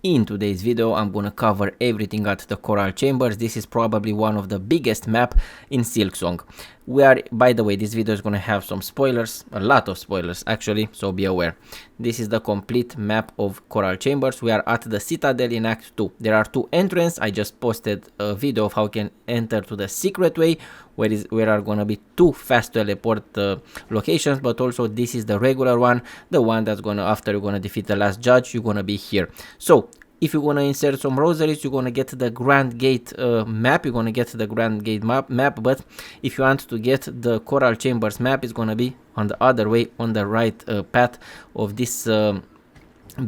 In today's video, I'm gonna cover everything at the Coral Chambers. This is probably one of the biggest map in Silksong. By the way, this video is gonna have some spoilers, a lot of spoilers actually, so be aware. This is the complete map of Coral Chambers. We are at the Citadel in Act 2. There are two entrances. I just posted a video of how you can enter to the secret way, where are gonna be two fast teleport locations, but also this is the regular one, the one that's gonna, after you're gonna defeat the last judge, you're gonna be here. So if you're gonna insert some rosaries, you're gonna get the Grand Gate map. You're gonna get the Grand Gate map, but if you want to get the Coral Chambers map, it's gonna be on the other way, on the right path of this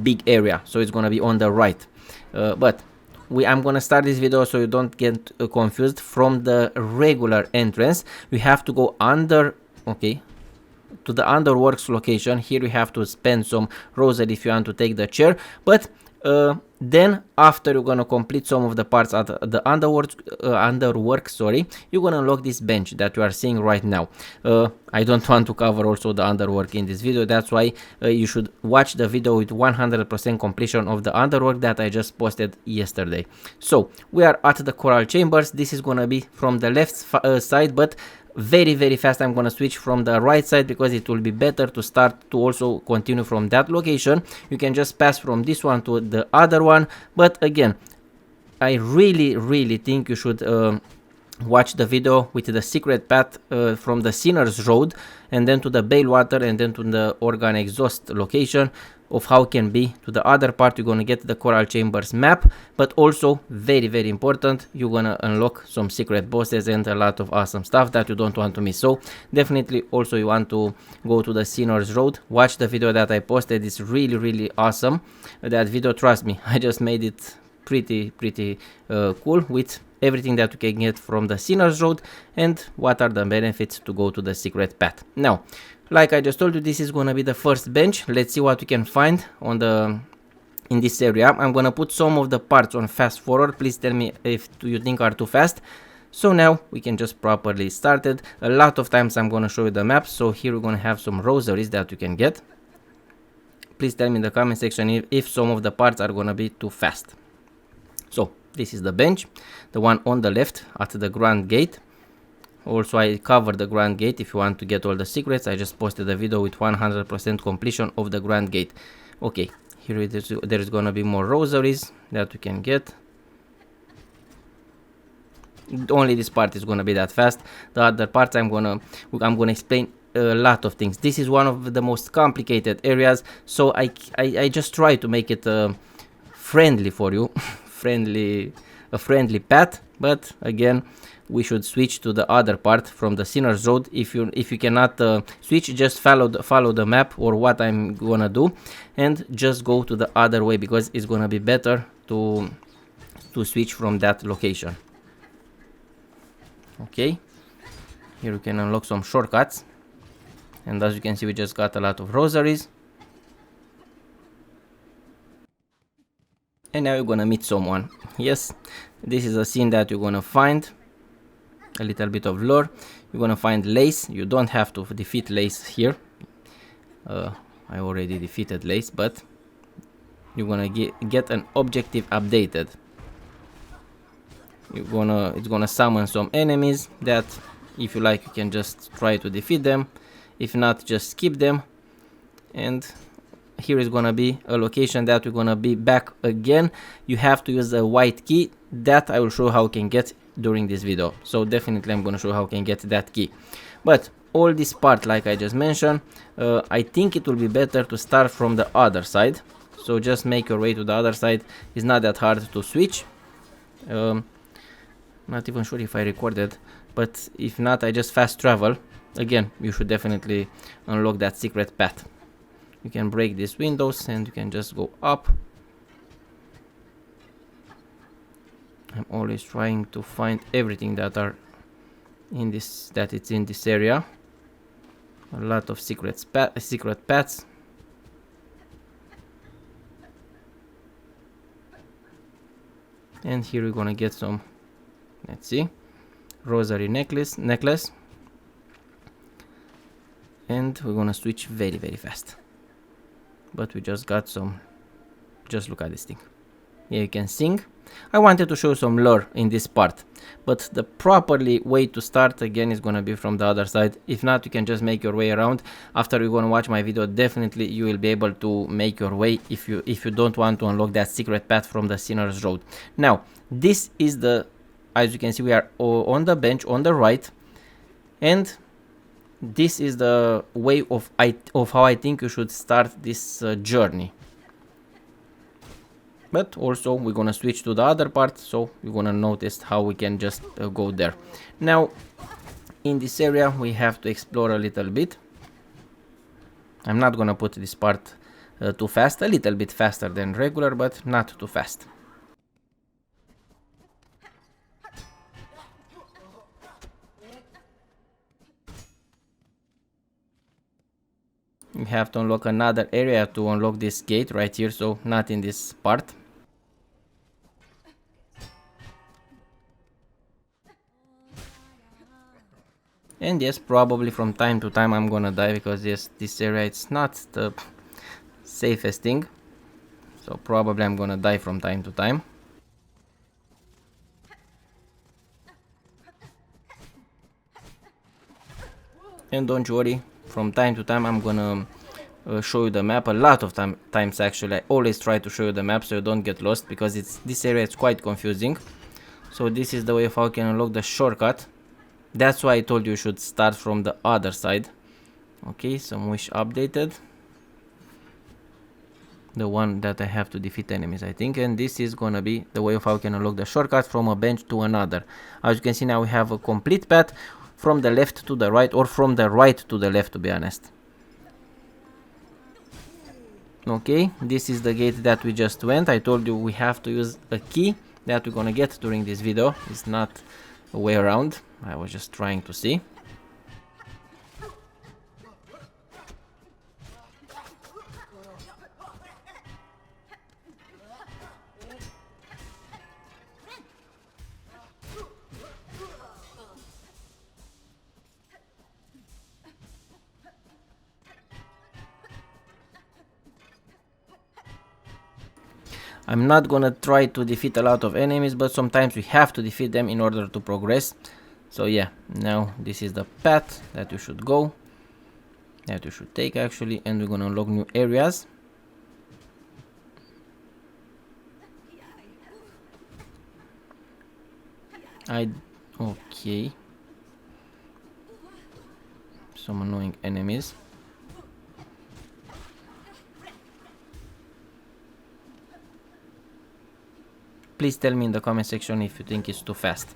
big area. So it's gonna be on the right. But I'm gonna start this video so you don't get confused. From the regular entrance, we have to go under, okay, to the underworks location. Here we have to spend some rosary if you want to take the chair, but then after you're gonna complete some of the parts at the underworks, sorry, you're gonna unlock this bench that you are seeing right now. I don't want to cover also the underwork in this video, that's why you should watch the video with 100% completion of the underwork that I just posted yesterday. So we are at the Coral Chambers. This is gonna be from the left side, but very fast I'm gonna switch from the right side because it will be better to start to also continue from that location. You can just pass from this one to the other one, but again, I really think you should watch the video with the secret path from the Sinner's Road and then to the Balewater and then to the Organ Exhaust location, of how it can be to the other part. You're gonna get the Coral Chambers map, but also very important, you're gonna unlock some secret bosses and a lot of awesome stuff that you don't want to miss. So definitely also you want to go to the Sinner's Road, watch the video that I posted. It's really awesome, that video, trust me. I just made it pretty cool with everything that you can get from the Sinner's Road and what are the benefits to go to the secret path. Now, like I just told you, this is gonna be the first bench. Let's see what we can find on in this area. I'm gonna put some of the parts on fast forward. Please tell me if you think are too fast. So now we can just properly start it. A lot of times I'm gonna show you the map. So here we're gonna have some rosaries that you can get. Please tell me in the comment section if some of the parts are gonna be too fast. So this is the bench, the one on the left at the Grand Gate. Also, I covered the Grand Gate. If you want to get all the secrets, I just posted a video with 100% completion of the Grand Gate. Okay, here there is gonna be more rosaries that you can get. Only this part is gonna be that fast. The other parts I'm gonna explain a lot of things. This is one of the most complicated areas, so I just try to make it friendly for you, a friendly path. But again, we should switch to the other part from the Sinner's Road. If you cannot switch, just follow the map or what I'm gonna do and just go to the other way, because it's gonna be better to switch from that location. Okay, here you can unlock some shortcuts, and as you can see, we just got a lot of rosaries. And now you're gonna meet someone. Yes, this is a scene that you're gonna find a little bit of lore. You're gonna find Lace. You don't have to defeat Lace here. I already defeated Lace, but you're gonna get an objective updated. It's gonna summon some enemies that, if you like, you can just try to defeat them. If not, just skip them. And here is gonna be a location that you're gonna be back again. You have to use a white key that I will show how you can get during this video. So definitely I'm gonna show how you can get that key. But all this part, like I just mentioned, I think it will be better to start from the other side. So just make your way to the other side. It's not that hard to switch. Not even sure if I recorded, but if not, I just fast travel. Again, you should definitely unlock that secret path. You can break these windows and you can just go up. I'm always trying to find everything that are in this, that it's in this area. A lot of secret paths. And here we're gonna get some, let's see, rosary necklace. And we're gonna switch very fast. But we just got some, just look at this thing. Here you can sing. I wanted to show some lore in this part, but the properly way to start again is gonna be from the other side. If not, you can just make your way around. After you're gonna watch my video, definitely you will be able to make your way if you don't want to unlock that secret path from the Sinner's Road. Now, this is the, as you can see, we are on the bench on the right, and this is the way of how I think you should start this journey. But also we're gonna switch to the other part, so you're gonna notice how we can just go there. Now in this area we have to explore a little bit. I'm not gonna put this part too fast, a little bit faster than regular, but not too fast. We have to unlock another area to unlock this gate right here, so not in this part. And yes, probably from time to time I'm gonna die, because yes, this area it's not the safest thing. So probably I'm gonna die from time to time. And don't worry, from time to time I'm gonna show you the map a lot of times actually. I always try to show you the map so you don't get lost, because this area is quite confusing. So this is the way of how you can unlock the shortcut. That's why I told you you should start from the other side. Okay, some wish updated. The one that I have to defeat enemies, I think. And this is gonna be the way of how you can unlock the shortcut from a bench to another. As you can see, now we have a complete path from the left to the right, or from the right to the left, to be honest. Okay, this is the gate that we just went. I told you we have to use a key that we're gonna get during this video. It's not a way around. I was just trying to see. I'm not gonna try to defeat a lot of enemies, but sometimes we have to defeat them in order to progress. So yeah, now this is the path that you should go, that you should take actually, and we're gonna unlock new areas. Okay. Some annoying enemies. Please tell me in the comment section if you think it's too fast.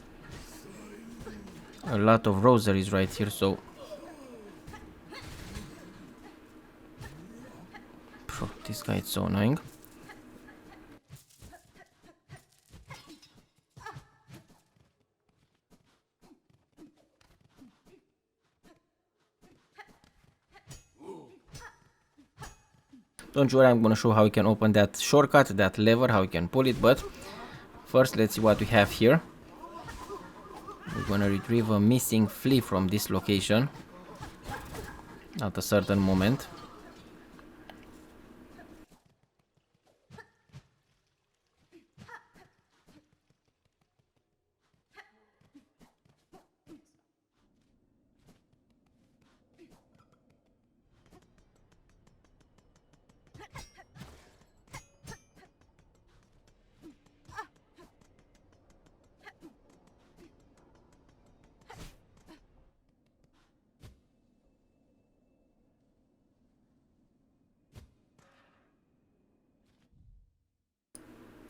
A lot of rosaries right here, so... This guy is so annoying. Don't worry, I'm gonna show how you can open that shortcut, that lever, how you can pull it, but first let's see what we have here. We're gonna retrieve a missing flea from this location at a certain moment.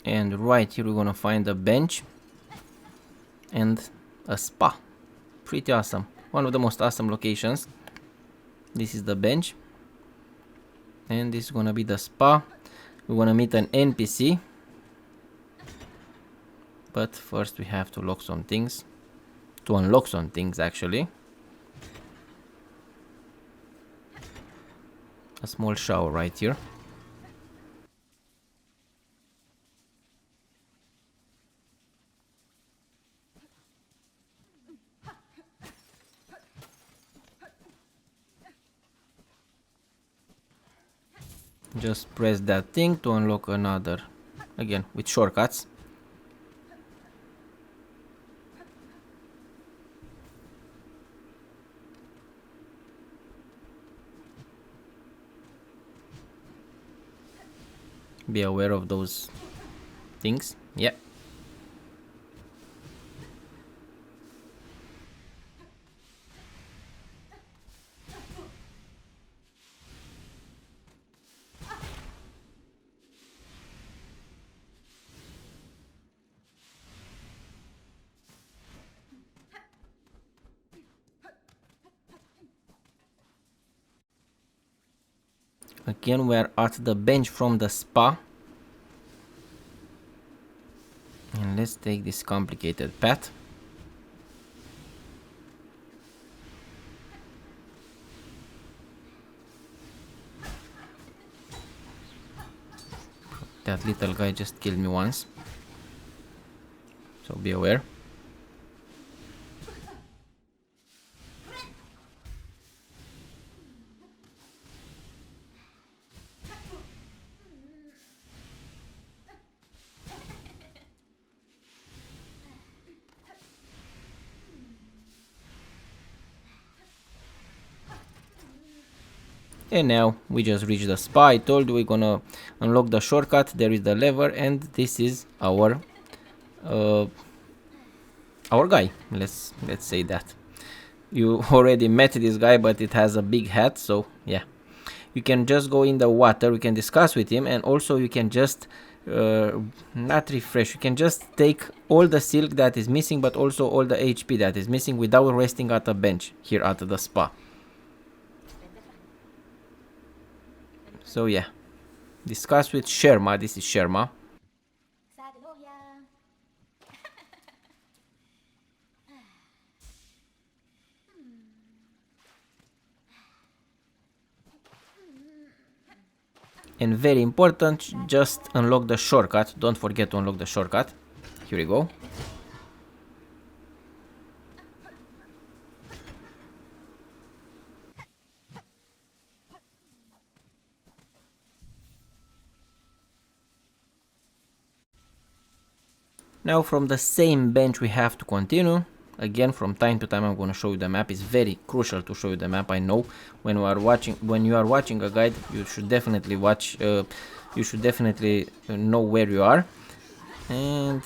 And right here we're gonna find a bench and a spa. Pretty awesome. One of the most awesome locations. This is the bench. And this is gonna be the spa. We're gonna meet an NPC. But first we have to lock some things. To unlock some things actually. A small shower right here. Just press that thing to unlock another again with shortcuts. Be aware of those things. Yeah. Again, we are at the bench from the spa. And let's take this complicated path. That little guy just killed me once, so be aware. And now we just reached the spa. I told you we're gonna unlock the shortcut. There is the lever, and this is our guy. Let's say that. You already met this guy, but it has a big hat, so yeah. You can just go in the water. We can discuss with him, and also you can just not refresh. You can just take all the silk that is missing, but also all the HP that is missing without resting at a bench here at the spa. So yeah, discuss with Sherma. This is Sherma. And very important, just unlock the shortcut. Don't forget to unlock the shortcut. Here we go. Now from the same bench we have to continue. Again, from time to time I'm going to show you the map. It's very crucial to show you the map. I know when you are watching a guide, you should definitely watch. You should definitely know where you are. And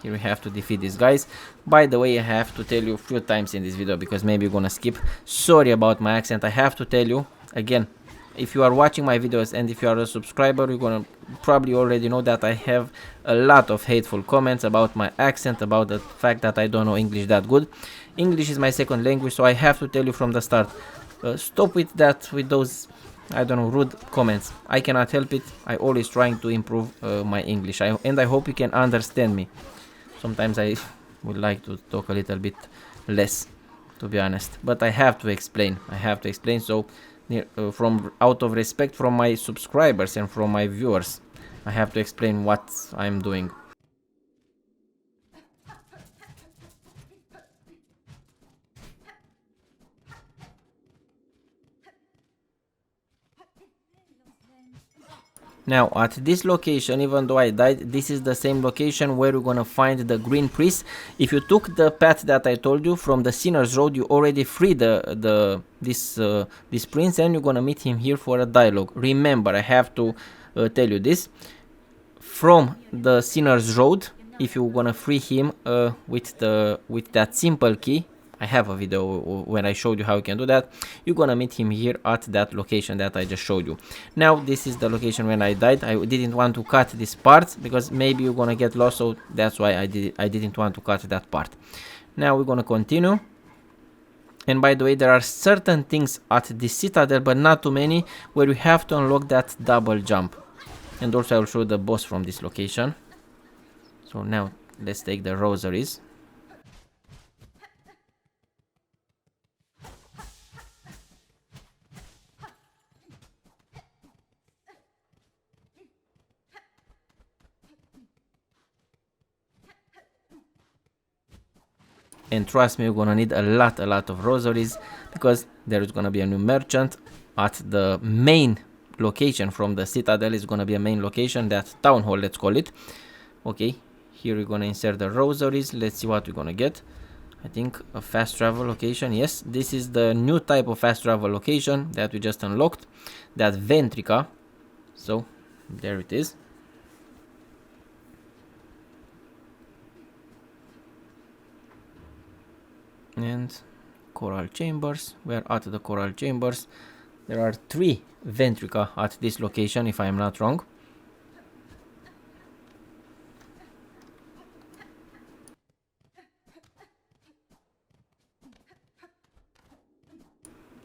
here we have to defeat these guys. By the way, I have to tell you a few times in this video because maybe you're gonna skip. Sorry about my accent. I have to tell you again. If you are watching my videos and if you are a subscriber, you're gonna probably already know that I have a lot of hateful comments about my accent, about the fact that I don't know English that good. English is my second language, so I have to tell you from the start, stop with that, with those, I don't know, rude comments. I cannot help it. I always trying to improve my English, and I hope you can understand me. Sometimes I would like to talk a little bit less, to be honest, but I have to explain. So from out of respect from my subscribers and from my viewers, I have to explain what I'm doing. Now at this location, even though I died, this is the same location where you're gonna find the green priest. If you took the path that I told you from the Sinner's Road, you already freed this prince, and you're gonna meet him here for a dialogue. Remember, I have to tell you this. From the Sinner's Road, if you're gonna free him with that simple key, I have a video when I showed you how you can do that. You're gonna meet him here at that location that I just showed you. Now this is the location when I died. I didn't want to cut this part because maybe you're gonna get lost, so that's why I didn't want to cut that part. Now we're gonna continue. And by the way, there are certain things at the Citadel, but not too many, where you have to unlock that double jump. And also I will show the boss from this location. So now let's take the rosaries. And trust me, you're gonna need a lot of rosaries, because there is gonna be a new merchant at the main location from the Citadel is gonna be a main location, that town hall, let's call it. Okay, here we're gonna insert the rosaries. Let's see what we're gonna get. I think a fast travel location. Yes, this is the new type of fast travel location that we just unlocked, that Ventrica. So there it is. And coral chambers. We are at the coral chambers. There are 3 Ventrica at this location, if I am not wrong.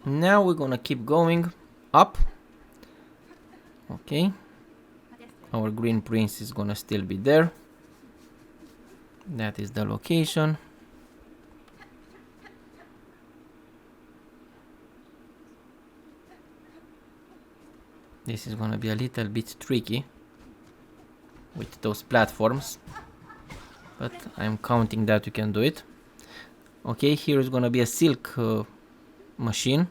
Now we're gonna keep going up. Okay, our green prince is gonna still be there. That is the location. This is gonna be a little bit tricky with those platforms, but I'm counting that we can do it. Okay, here is gonna be a silk machine.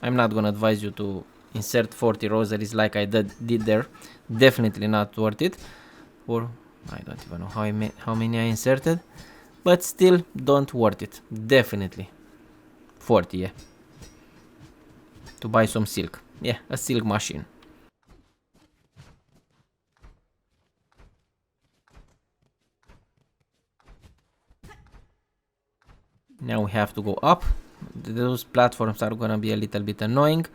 I'm not gonna advise you to insert 40 rosaries like I did there. Definitely not worth it. Or I don't even know how many I inserted, but still don't worth it. Definitely 40, yeah, to buy some silk. Yeah, a silk machine. Now we have to go up. Those platforms are gonna be a little bit annoying.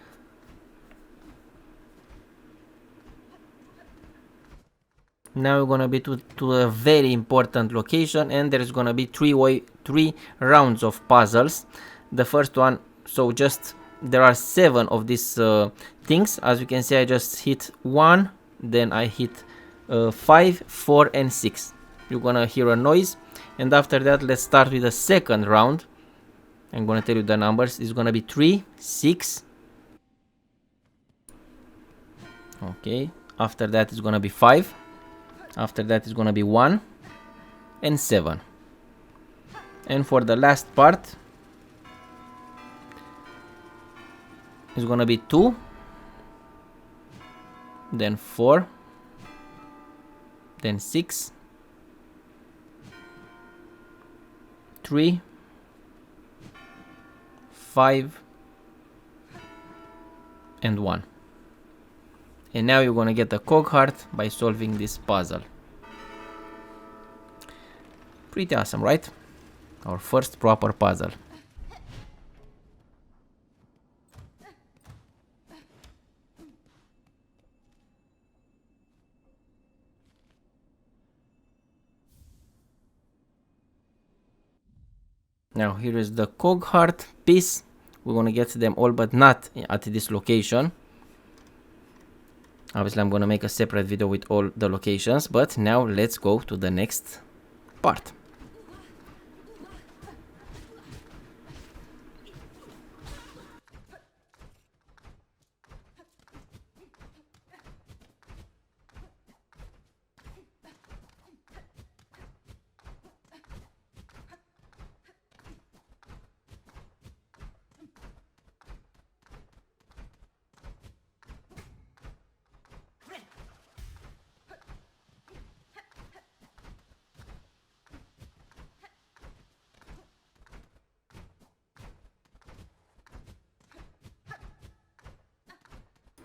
Now we're gonna be to a very important location, and there's gonna be three rounds of puzzles. The first one, so just there are 7 of these things. As you can see, I just hit 1, then I hit 5, 4, and 6. You're gonna hear a noise, and after that, let's start with the second round. I'm gonna tell you the numbers. It's gonna be 3, 6. Okay. After that, it's gonna be 5. After that, it's gonna be 1 and 7. And for the last part, it's gonna be 2, then 4, then 6, 3, 5, and 1. And now you're gonna get a COGHEART by solving this puzzle. Pretty awesome, right? Our first proper puzzle. Now here is the COGHEART piece. We're gonna get them all, but not at this location. Obviously, I'm gonna make a separate video with all the locations, but now let's go to the next part.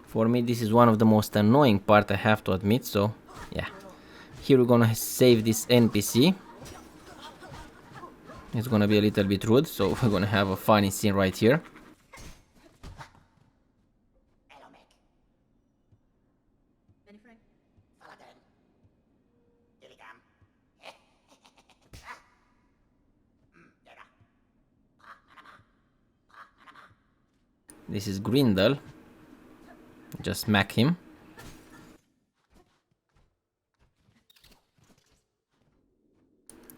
For me, this is one of the most annoying part, I have to admit, so yeah. Here we're gonna save this NPC. It's gonna be a little bit rude, so we're gonna have a funny scene right here. This is Grindel. Just smack him.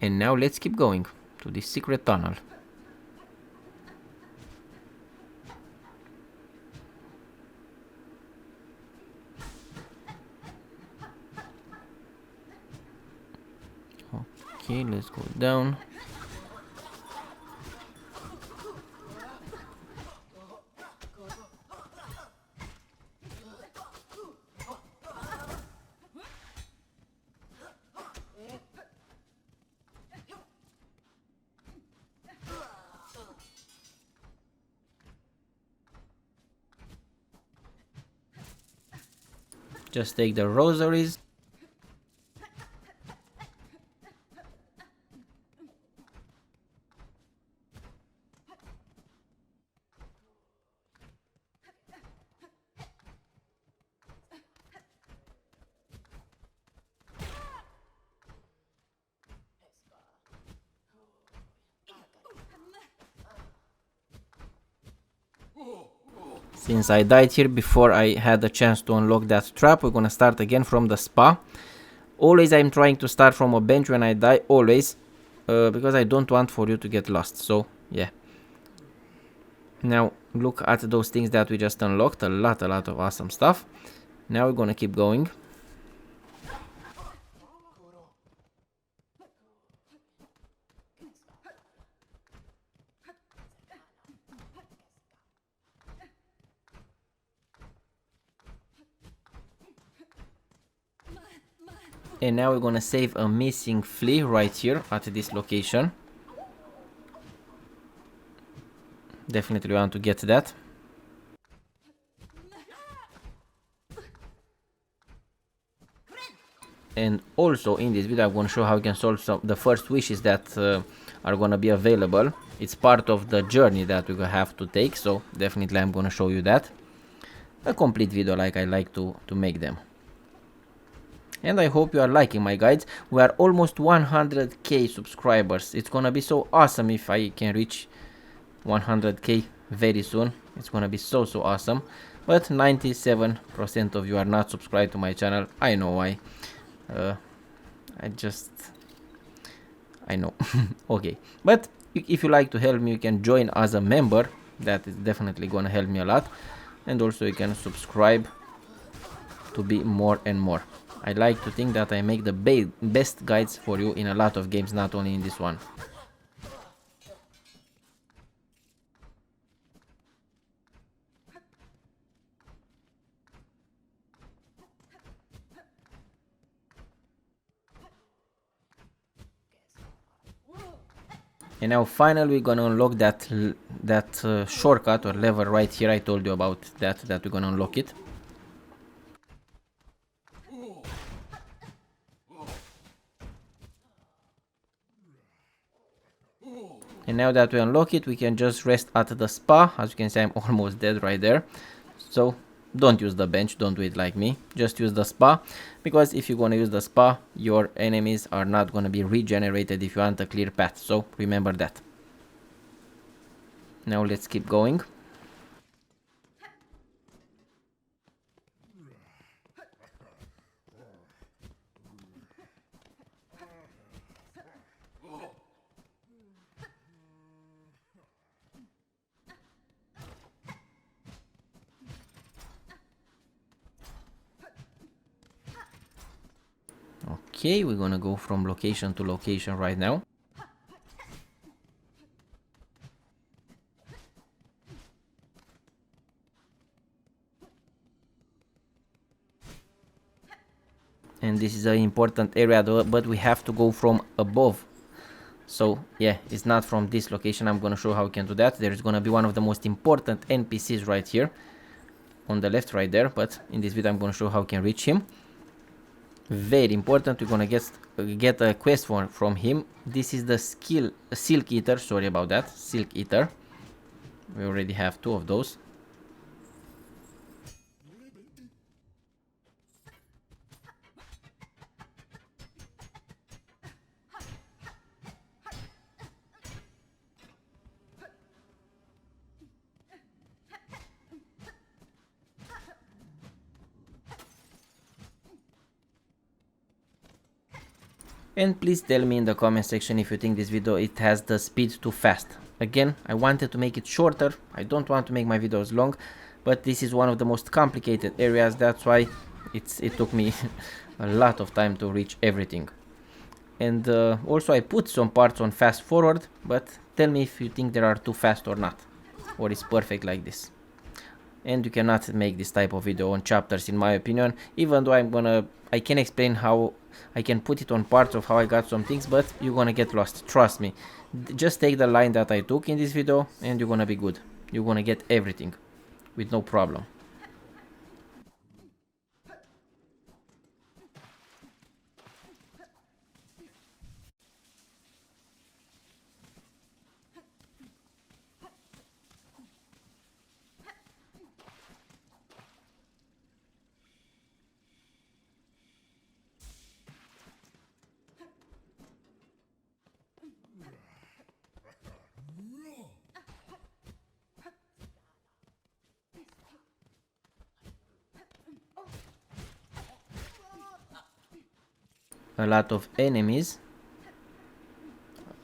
And now let's keep going to this secret tunnel. Okay, let's go down. Just take the rosaries. Since I died here before I had a chance to unlock that trap, we're gonna start again from the spa. Always I'm trying to start from a bench when I die, always, because I don't want for you to get lost, so yeah. Now look at those things that we just unlocked, a lot of awesome stuff. Now we're gonna keep going. And now we're gonna save a missing flea right here at this location. Definitely want to get that. And also in this video I'm gonna show how you can solve the first wishes that are gonna be available. It's part of the journey that we're gonna have to take, so definitely I'm gonna show you that. A complete video like I like to make them. And I hope you are liking my guides. We are almost 100k subscribers. It's gonna be so awesome if I can reach 100k very soon. It's gonna be so awesome. But 97% of you are not subscribed to my channel. I know why. I know. Okay, but if you like to help me, you can join as a member. That is definitely gonna help me a lot. And also you can subscribe to be more and more. I like to think that I make the best guides for you in a lot of games, not only in this one. And now finally we're gonna unlock that shortcut or lever right here. I told you about that we're gonna unlock it. And now that we unlock it, we can just rest at the spa. As you can see, I'm almost dead right there. So don't use the bench, don't do it like me. Just use the spa, because if you're gonna use the spa, your enemies are not gonna be regenerated if you want a clear path. So remember that. Now let's keep going. Okay, we're gonna go from location to location right now. And this is an important area though, but we have to go from above. So yeah, it's not from this location. I'm gonna show how we can do that. There is gonna be one of the most important NPCs right here on the left right there, but in this video I'm gonna show how we can reach him. Very important. We're gonna get a quest from him. This is the Silk Eater. Sorry about that, Silk Eater. We already have 2 of those. And please tell me in the comment section if you think this video it has the speed too fast. Again, I wanted to make it shorter. I don't want to make my videos long, but this is one of the most complicated areas. That's why it took me a lot of time to reach everything. And also I put some parts on fast forward, but tell me if you think they are too fast or not, or it's perfect like this. And you cannot make this type of video on chapters in my opinion, even though I can explain how I can put it on parts of how I got some things, but you're gonna get lost, trust me. Just take the line that I took in this video and you're gonna be good. You're gonna get everything with no problem. a lot of enemies,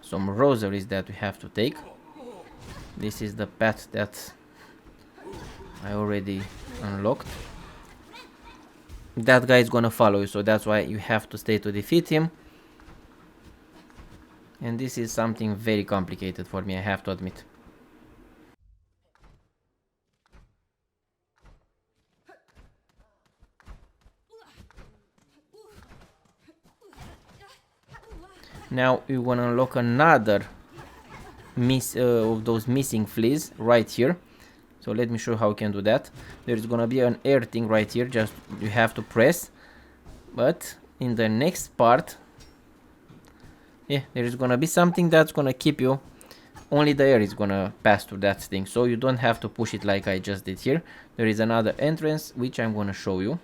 some rosaries that we have to take. This is the path that I already unlocked. That guy is gonna follow you, so that's why you have to stay to defeat him. And this is something very complicated for me, I have to admit. Now we want to unlock another of those missing fleas right here. So let me show how you can do that. There's gonna be an air thing right here, just you have to press. But in the next part, yeah, there is gonna be something that's gonna keep you. Only the air is gonna pass through that thing, so you don't have to push it like I just did here. There is another entrance which I'm gonna show you.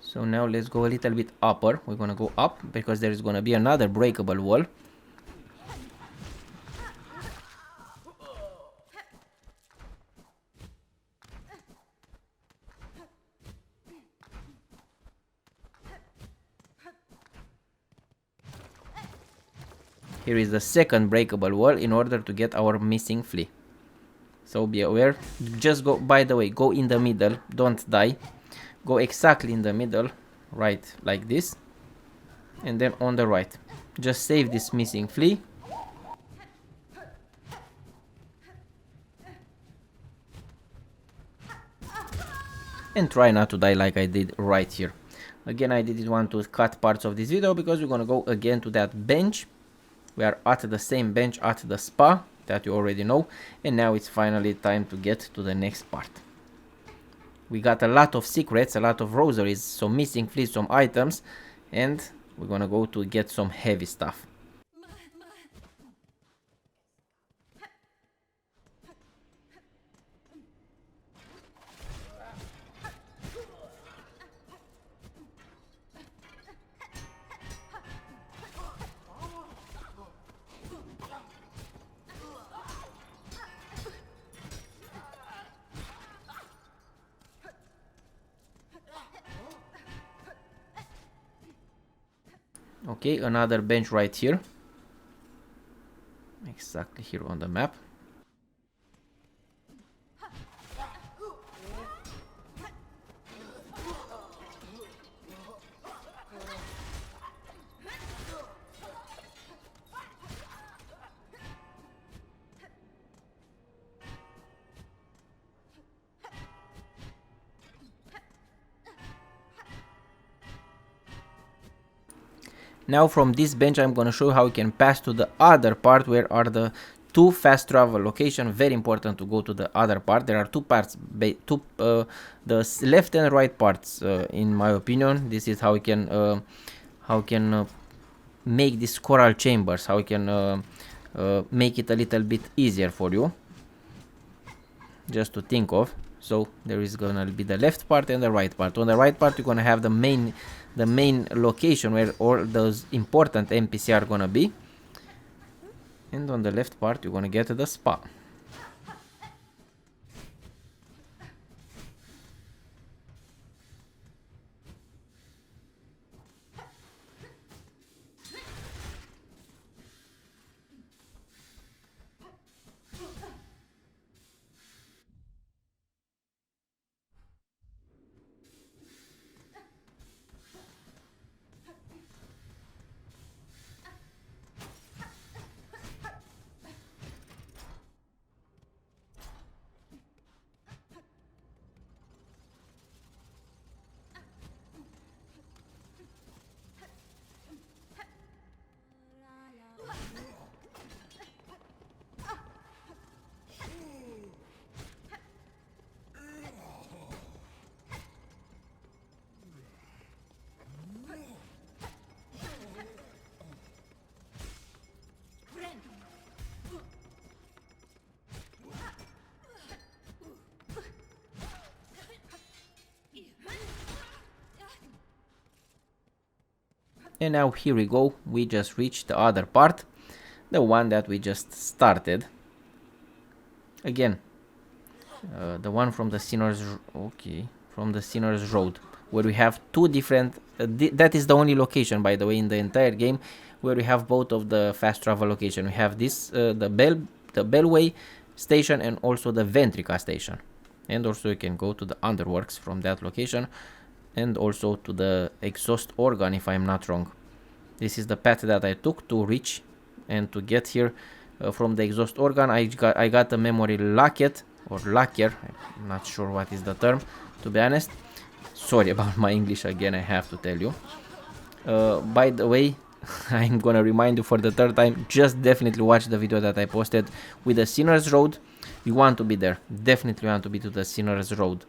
So now let's go a little bit upper. We're gonna go up because there is gonna be another breakable wall. Here is the second breakable wall in order to get our missing flea. So be aware. Just go, by the way, go in the middle, don't die. Go exactly in the middle, right like this. And then on the right. Just save this missing flea. And try not to die like I did right here. Again, I didn't want to cut parts of this video because we're gonna go again to that bench. We are at the same bench at the spa that you already know, and now it's finally time to get to the next part. We got a lot of secrets, a lot of rosaries, some missing fleas, some items, and we're gonna go to get some heavy stuff. Okay, another bench right here. Exactly here on the map. Now from this bench I'm gonna show how you can pass to the other part where are the two fast travel location. Very important to go to the other part. There are two parts, the left and right parts. In my opinion, this is how you can make these coral chambers. How you can make it a little bit easier for you. Just to think of. So there is gonna be the left part and the right part. On the right part, you're gonna have the main location where all those important NPC are gonna be, and on the left part you're gonna get the spa. And now here we go, we just reached the other part, the one that we just started. Again, the one from the Sinner's, okay, from the Sinner's Road. where we have two different, that is the only location, by the way, in the entire game where we have both of the fast travel location. We have this, the Bellway station and also the Ventrica station. And also you can go to the underworks from that location, and also to the exhaust organ, if I'm not wrong. This is the path that I took to reach and to get here from the exhaust organ. I got a memory locket or locker. I'm not sure what is the term, to be honest. Sorry about my English again, I have to tell you. By the way, I'm gonna remind you for the third time, just definitely watch the video that I posted with the Sinner's Road. You want to be there. Definitely want to be to the Sinner's Road.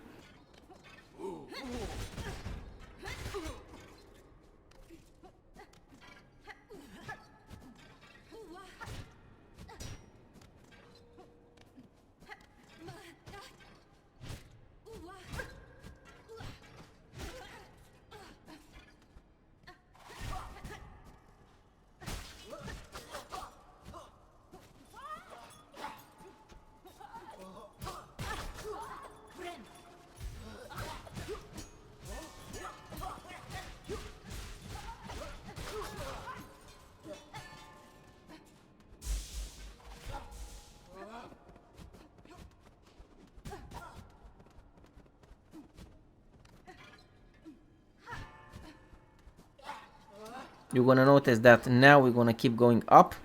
You're gonna notice that now we're gonna keep going up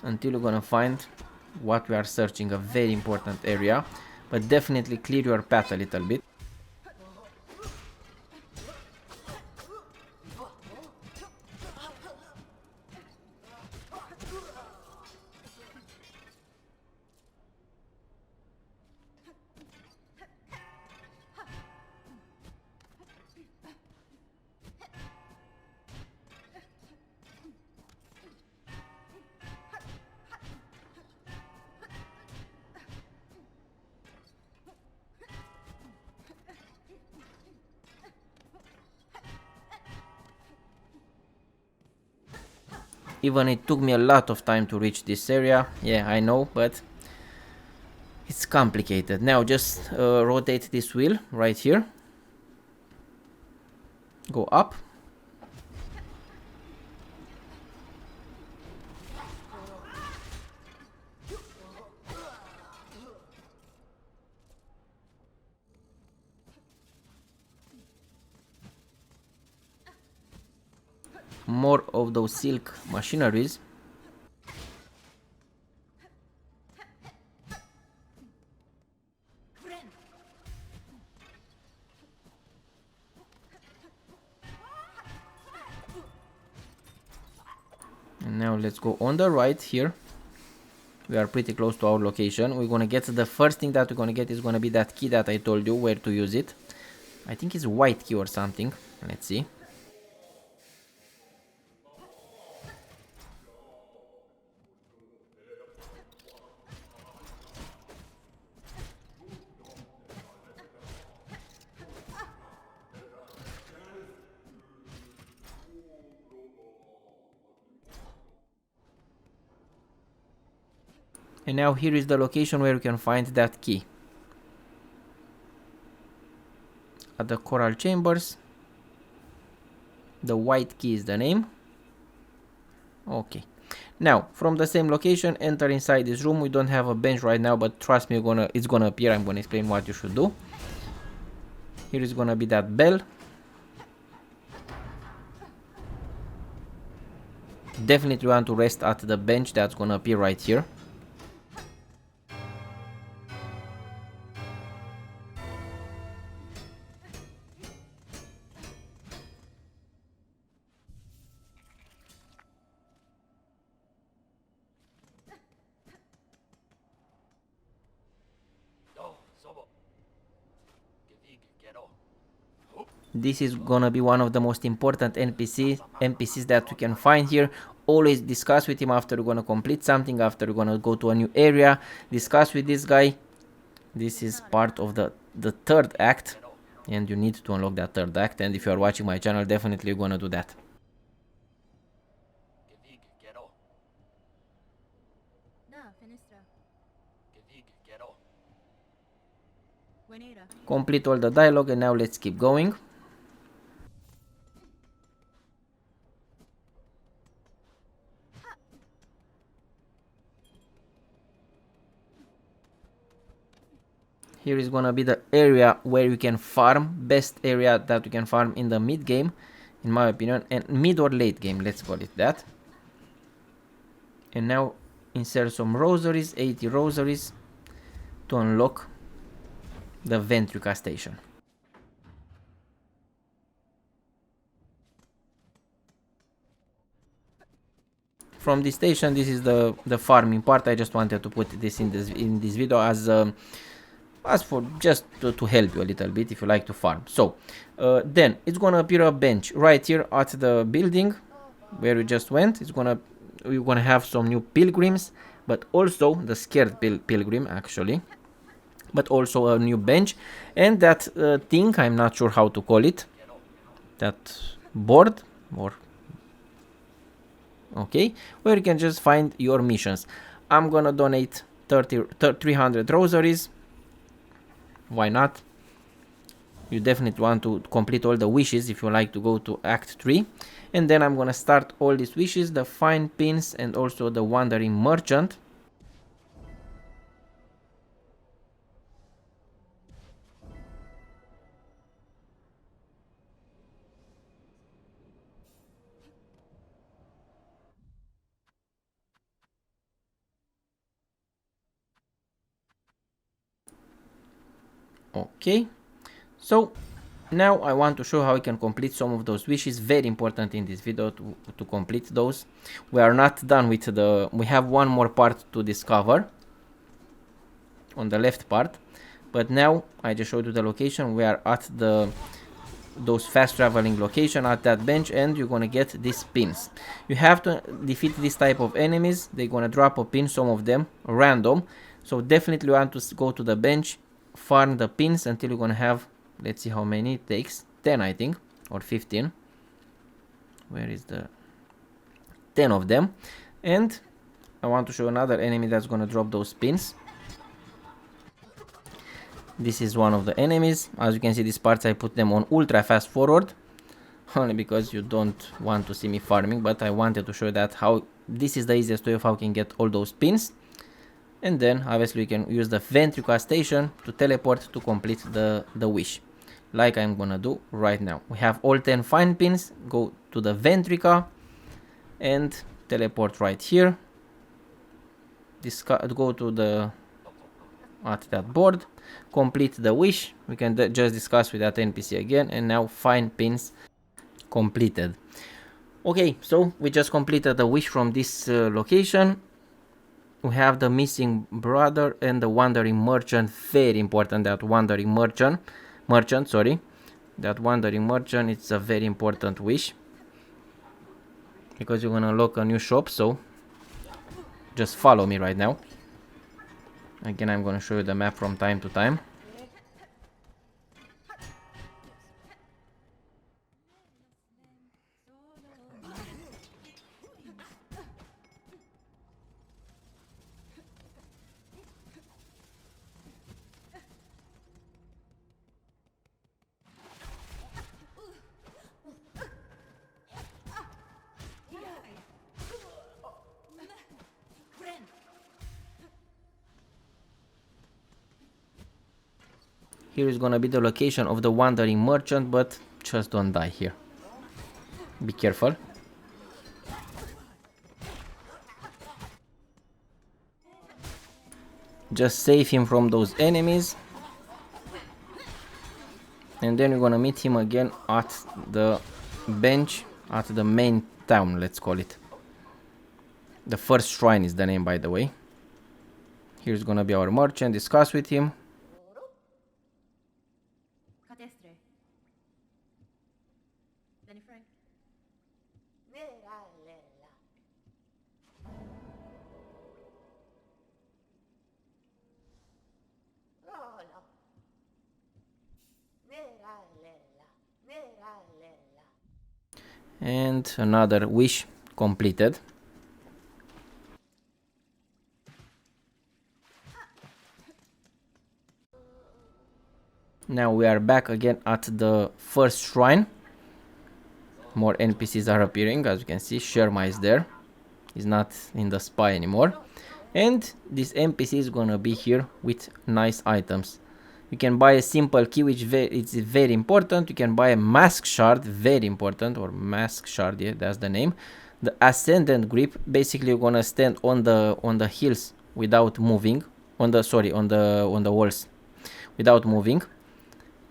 until you're gonna find what we are searching, a very important area, but definitely clear your path a little bit. Even it took me a lot of time to reach this area. Yeah, I know, but it's complicated. Now just rotate this wheel right here. Go up. More of those silk machineries. And now let's go on the right here. We are pretty close to our location. We're gonna get the first thing that we're gonna get is gonna be that key that I told you where to use it. I think it's white key or something. Let's see. And now here is the location where you can find that key. At the coral chambers. The white key is the name. Okay. Now, from the same location, enter inside this room. We don't have a bench right now, but trust me, it's gonna appear. I'm gonna explain what you should do. Here is gonna be that bell. Definitely want to rest at the bench that's gonna appear right here. This is gonna be one of the most important NPCs that we can find here. Always discuss with him after you're gonna complete something, after you're gonna go to a new area. Discuss with this guy. This is part of the third act, and you need to unlock that third act. And if you are watching my channel, definitely you're gonna do that. Complete all the dialogue, and now let's keep going. Here is gonna be the area where you can farm, best area that you can farm in the mid game, in my opinion, and mid or late game, let's call it that. And now insert some rosaries, 80 rosaries, to unlock the Ventrica station. From this station, this is the farming part. I just wanted to put this in this video as for just to help you a little bit if you like to farm. So then it's gonna appear a bench right here at the building where we just went. We're gonna have some new pilgrims, but also the scared pilgrim actually, but also a new bench, and that thing, I'm not sure how to call it, that board, or okay, where you can just find your missions. I'm gonna donate 300 rosaries. Why not? You definitely want to complete all the wishes if you like to go to Act 3. And then I'm gonna start all these wishes, the fine pins and also the wandering merchant. Okay, so now I want to show how we can complete some of those wishes. Very important in this video to complete those. We are not done with we have one more part to discover on the left part, but now I just showed you the location. We are at those fast traveling location at that bench, and you're gonna get these pins. You have to defeat this type of enemies. They're gonna drop a pin, some of them random, so definitely you want to go to the bench, farm the pins until you're gonna have, let's see how many it takes, 10 I think, or 15. Where is the 10 of them? And I want to show another enemy that's gonna drop those pins. This is one of the enemies. As you can see, these parts I put them on ultra fast forward only because you don't want to see me farming, but I wanted to show that how this is the easiest way of how you can get all those pins. And then obviously you can use the Ventrica station to teleport to complete the wish, like I'm gonna do right now. We have all 10 fine pins. Go to the Ventrica and teleport right here. Go to the at that board, complete the wish. We can just discuss with that NPC again, and now fine pins completed. Okay, so we just completed the wish from this location. We have the missing brother and the wandering merchant. Very important, that wandering merchant, that wandering merchant. It's a very important wish because you're gonna unlock a new shop. So just follow me right now. Again, I'm gonna show you the map from time to time. Here is gonna be the location of the wandering merchant, but just don't die here. Be careful. Just save him from those enemies. And then you're gonna meet him again at the bench, at the main town, let's call it. The first shrine is the name, by the way. Here's gonna be our merchant, discuss with him. And another wish completed. Now we are back again at the first shrine. More NPCs are appearing, as you can see. Sherma is there. He's not in the spy anymore. And this NPC is gonna be here with nice items. You can buy a simple key, which it's very important. You can buy a mask shard, very important, or mask shard, yeah, that's the name. The ascendant grip, basically you're gonna stand on the hills without moving, on the walls without moving,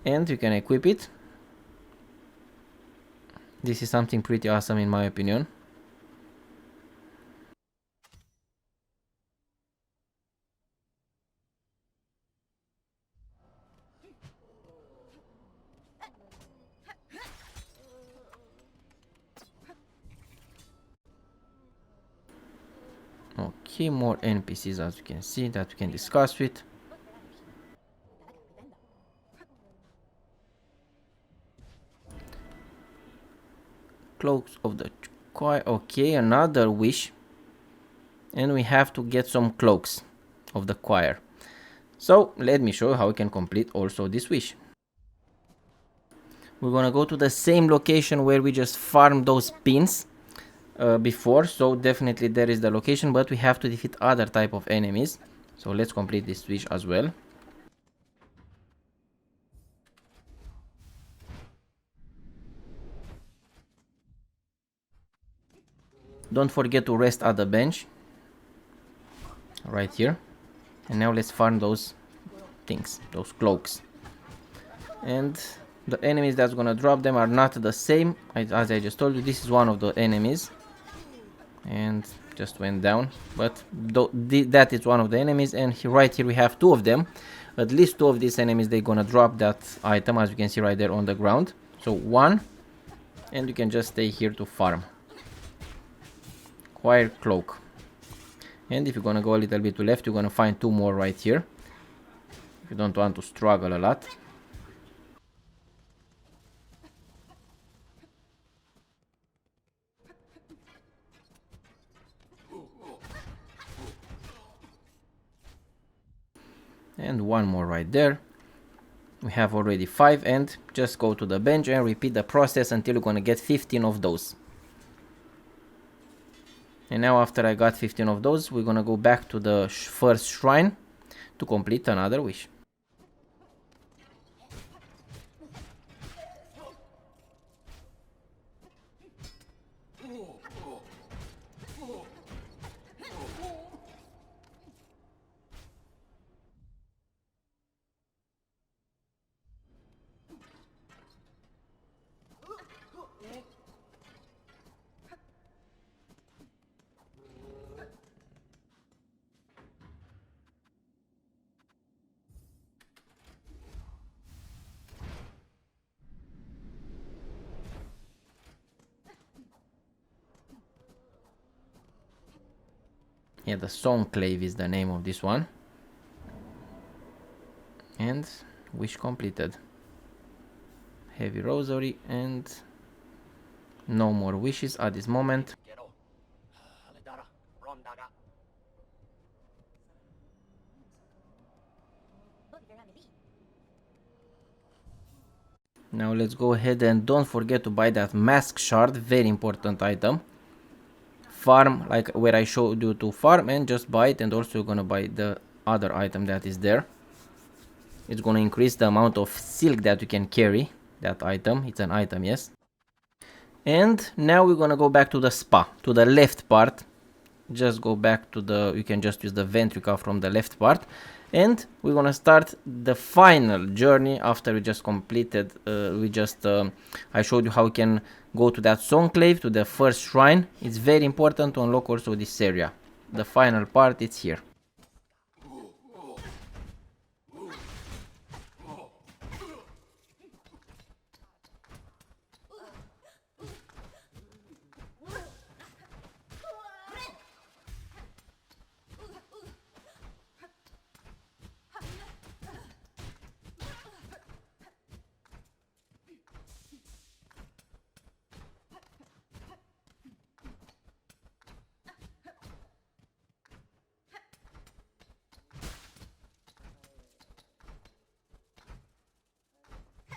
and you can equip it. This is something pretty awesome in my opinion. Okay, more NPCs as you can see that we can discuss with. Cloaks of the choir. Okay, another wish. And we have to get some cloaks of the choir. So let me show you how we can complete also this wish. We're gonna go to the same location where we just farmed those pins before, so definitely there is the location, but we have to defeat other type of enemies. So let's complete this wish as well. Don't forget to rest at the bench right here. And now let's farm those things, those cloaks. And the enemies that's gonna drop them are not the same. As I just told you, this is one of the enemies and just went down, but that is one of the enemies. And right here we have two of them. At least two of these enemies, they're gonna drop that item, as you can see right there on the ground. So one, and you can just stay here to farm. Choir cloak. And if you're gonna go a little bit to left, you're gonna find two more right here, if you don't want to struggle a lot. And one more right there. We have already 5, and just go to the bench and repeat the process until you're gonna get 15 of those. And now after I got 15 of those, we're gonna go back to the first shrine to complete another wish. Yeah, the SONGCLAVE is the name of this one. And wish completed. Heavy rosary, and no more wishes at this moment. Now let's go ahead and don't forget to buy that mask shard, very important item. Farm like where I showed you to farm, and just buy it, and also you're gonna buy the other item that is there. It's gonna increase the amount of silk that you can carry, that item. It's an item, yes. And now we're gonna go back to the spa, to the left part. Just go back to the, you can just use the Ventrica from the left part. And we're gonna start the final journey after we just completed, I showed you how we can go to that SONGCLAVE, to the first shrine. It's very important to unlock also this area. The final part, it's here.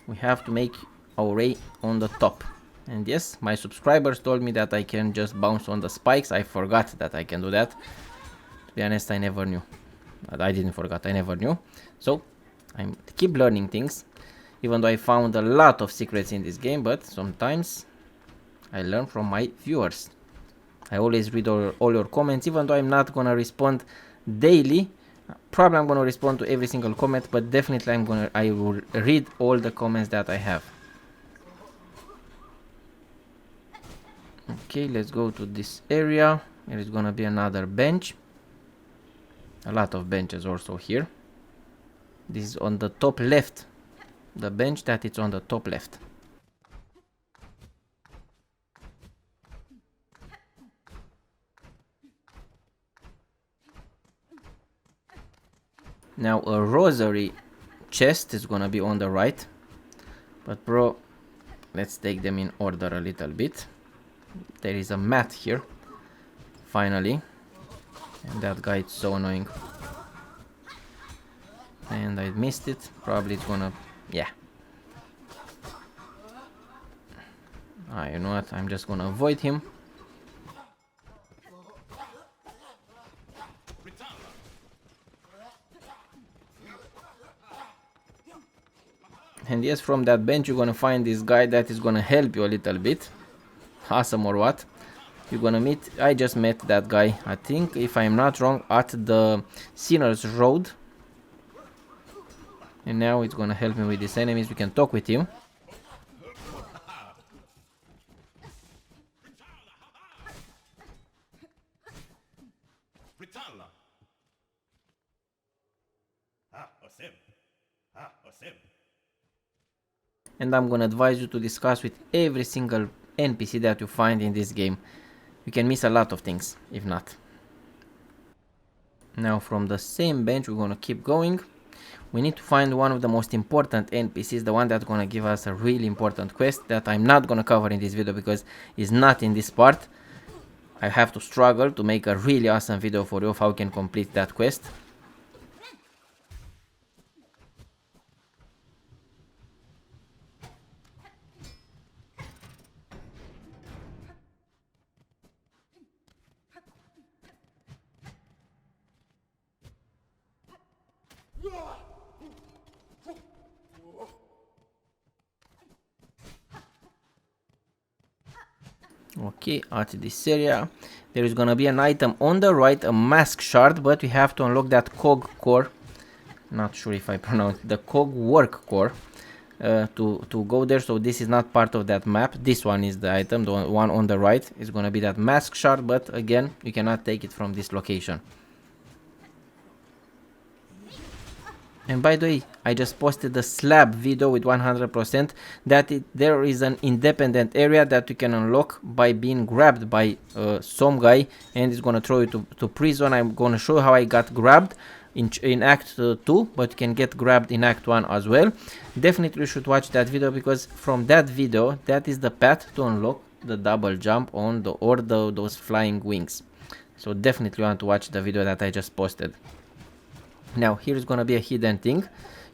we have to make our way on the top. And yes, my subscribers told me that I can just bounce on the spikes. I forgot that I can do that. To be honest, I never knew. I didn't forget, I never knew. So I keep learning things, even though I found a lot of secrets in this game, but sometimes I learn from my viewers. I always read all your comments, even though I'm not gonna respond daily. Probably I'm gonna respond to every single comment, but definitely I will read all the comments that I have. Okay, let's go to this area. There is gonna be another bench. A lot of benches also here. This is on the top left. The bench that is on the top left. Now a rosary chest is gonna be on the right. But bro, let's take them in order a little bit. There is a mat here. Finally. And that guy is so annoying. And I missed it. Probably it's gonna... yeah. You know what? I'm just gonna avoid him. And yes, from that bench you're gonna find this guy that is gonna help you a little bit. Awesome or what? You're gonna meet... I just met that guy, I think, if I'm not wrong, at the Sinner's Road. And now it's gonna help me with these enemies. We can talk with him. And I'm gonna advise you to discuss with every single NPC that you find in this game. You can miss a lot of things, if not. Now from the same bench we're gonna keep going. We need to find one of the most important NPCs, the one that's gonna give us a really important quest that I'm not gonna cover in this video because it's not in this part. I have to struggle to make a really awesome video for you of how you can complete that quest. Okay, at this area there is gonna be an item on the right, a mask shard, but we have to unlock that cog core. Not sure if I pronounce the cog work core to go there. So this is not part of that map. This one is the item. The one on the right is gonna be that mask shard, but again you cannot take it from this location. And by the way, I just posted a slab video with 100% that there is an independent area that you can unlock by being grabbed by some guy, and it's gonna throw you to prison. I'm gonna show how I got grabbed in Act 2, but you can get grabbed in Act 1 as well. Definitely you should watch that video, because from that video, that is the path to unlock the double jump on those flying wings. So definitely you want to watch the video that I just posted. Now here is gonna be a hidden thing.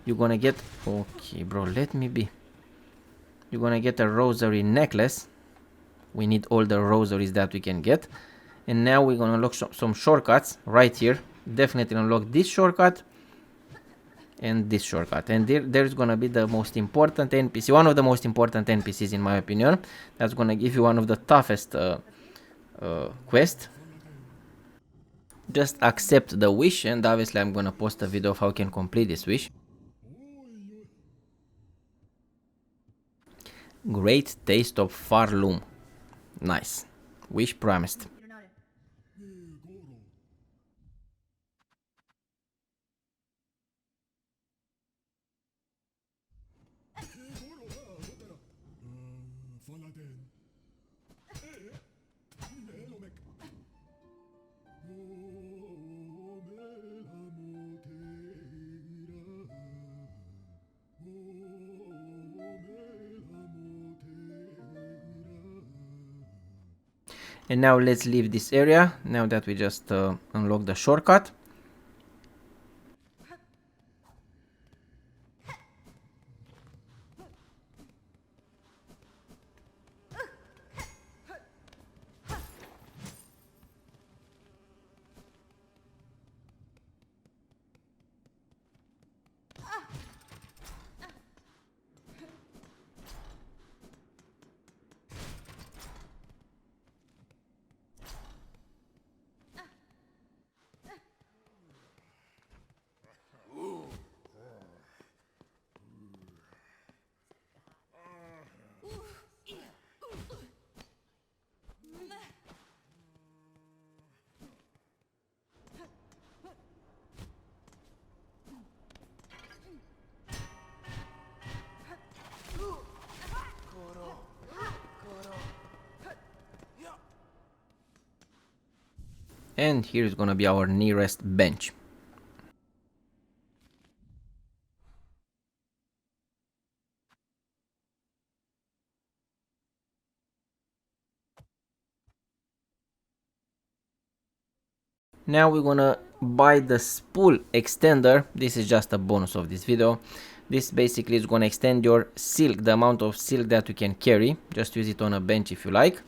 You're gonna get... okay bro, let me be. You're gonna get a rosary necklace. We need all the rosaries that we can get. And now we're gonna unlock some shortcuts right here. Definitely unlock this shortcut and this shortcut. And there's gonna be the most important NPC, one of the most important NPCs in my opinion. That's gonna give you one of the toughest quests. Just accept the wish, and obviously I'm gonna post a video of how you can complete this wish. Great taste of Farloom. Nice. Wish promised. And now let's leave this area, now that we just unlocked the shortcut. and here is gonna be our nearest bench. Now we're gonna buy the spool extender. This is just a bonus of this video. This basically is gonna extend your silk, the amount of silk that you can carry. Just use it on a bench if you like.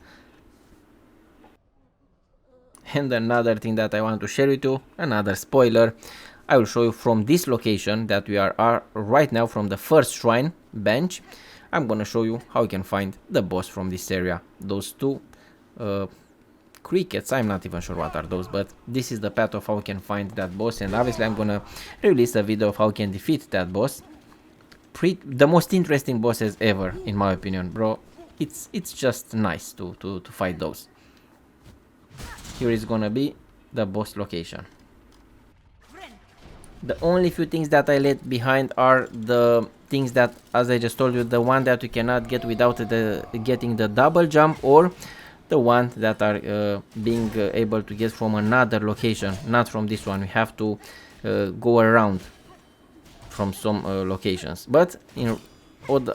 And another thing that I want to share with you, another spoiler, I will show you from this location that we are right now, from the first shrine bench. I'm gonna show you how you can find the boss from this area. Those two crickets, I'm not even sure what are those, but this is the path of how you can find that boss, and obviously I'm gonna release a video of how you can defeat that boss. The most interesting bosses ever, in my opinion, bro. It's just nice to fight those. Here is gonna be the boss location. The only few things that I left behind are the things that, as I just told you, the one that you cannot get without getting the double jump, or the one that are being able to get from another location, not from this one. We have to go around from some locations, but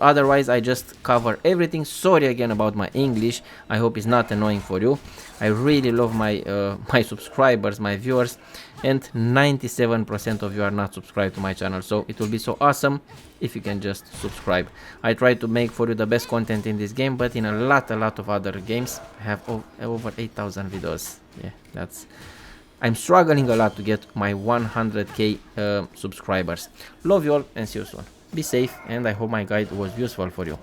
otherwise I just cover everything. Sorry again about my English, I hope it's not annoying for you. I really love my my subscribers, my viewers, and 97% of you are not subscribed to my channel, so it will be so awesome if you can just subscribe. I try to make for you the best content in this game, but in a lot of other games I have over 8,000 videos. Yeah, I'm struggling a lot to get my 100k subscribers. Love you all and see you soon. Be safe, and I hope my guide was useful for you.